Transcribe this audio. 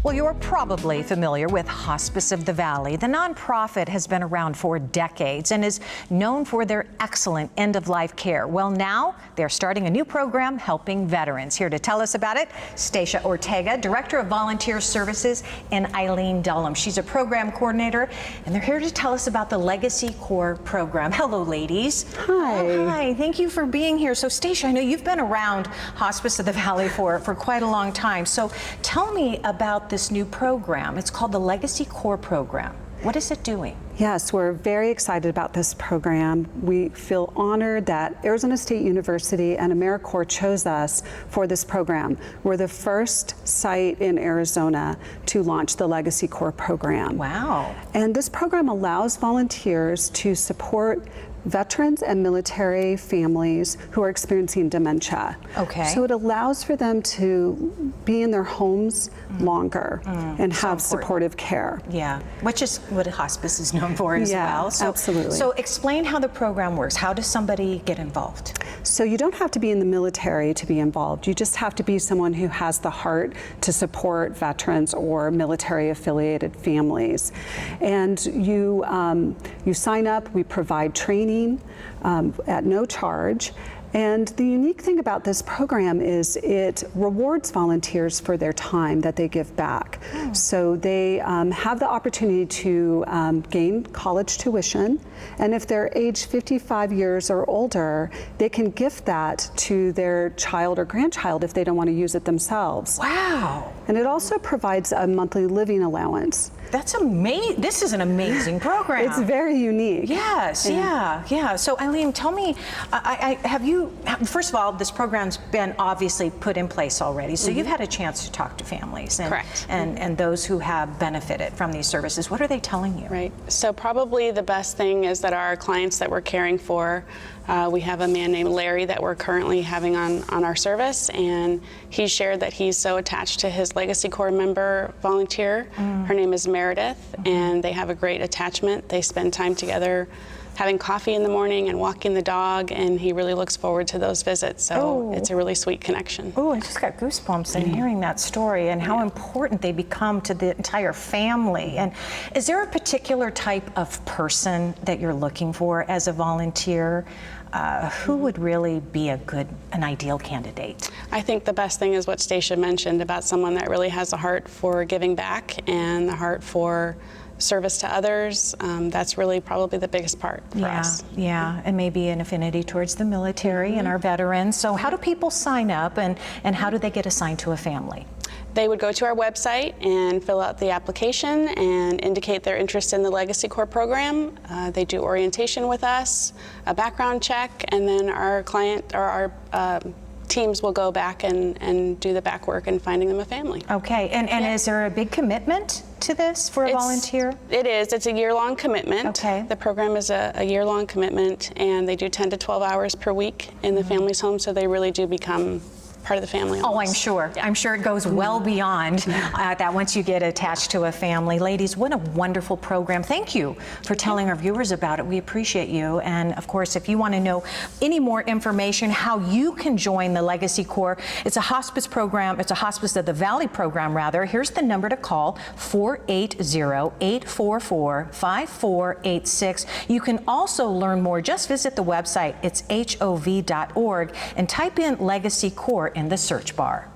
Well, you're probably familiar with Hospice of the Valley. The nonprofit has been around for decades and is known for their excellent end-of-life care. Well, now they're starting a new program helping veterans. Here to tell us about it, Stacia Ortega, Director of Volunteer Services, and Eileen Dullum. She's a program coordinator, and they're here to tell us about the Legacy Core program. Hello, ladies. Hi. Oh, hi. Thank you for being here. So, Stacia, I know you've been around Hospice of the Valley for quite a long time. So, tell me about this new program. It's called the Legacy Core program. What is it doing? Yes, we're very excited about this program. We feel honored that Arizona State University and AmeriCorps chose us for this program. We're the first site in Arizona to launch the Legacy Core program. Wow. And this program allows volunteers to support veterans and military families who are experiencing dementia. Okay. So it allows for them to be in their homes longer and have supportive care. Yeah, which is what hospice is known for as well. So, absolutely. So explain how the program works. How does somebody get involved? So you don't have to be in the military to be involved. You just have to be someone who has the heart to support veterans or military affiliated families. And you sign up, we provide training at no charge. And the unique thing about this program is it rewards volunteers for their time that they give back. So they have the opportunity to gain college tuition, and if they're age 55 years or older, they can gift that to their child or grandchild if they don't want to use it themselves. Wow. And it also provides a monthly living allowance. That's amazing. This is an amazing program. It's very unique. Yes, yeah. So Eileen, tell me, first of all, this program's been obviously put in place already, so you've had a chance to talk to families and those who have benefited from these services. What are they telling you? Right. So probably the best thing is that our clients that we're caring for, we have a man named Larry that we're currently having on our service, and he shared that he's so attached to his Legacy Corps member volunteer. Her name is Meredith, and they have a great attachment. They spend time together having coffee in the morning and walking the dog, and he really looks forward to those visits. So it's a really sweet connection. Oh, I just got goosebumps in hearing that story and how important they become to the entire family. And is there a particular type of person that you're looking for as a volunteer? Who would really be an ideal candidate? I think the best thing is what Stacia mentioned about someone that really has a heart for giving back and the heart for service to others. That's really probably the biggest part for us. Yeah, and maybe an affinity towards the military and our veterans. So how do people sign up, and how do they get assigned to a family? They would go to our website and fill out the application and indicate their interest in the Legacy Corps program. They do orientation with us, a background check, and then our client or our teams will go back and do the back work in finding them a family. Okay, and is there a big commitment to this for a volunteer? It is. It's a year-long commitment. Okay. The program is a year-long commitment, and they do 10 to 12 hours per week in the family's home, so they really do become part of the family. Oh, I'm sure. I'm sure it goes well beyond that once you get attached to a family. Ladies, what a wonderful program. Thank you for telling our viewers about it. We appreciate you. And of course, if you want to know any more information, how you can join the Legacy Corps, it's a hospice program. It's a Hospice of the Valley program, rather. Here's the number to call, 480-844-5486. You can also learn more. Just visit the website. It's hov.org and type in Legacy Corps in the search bar.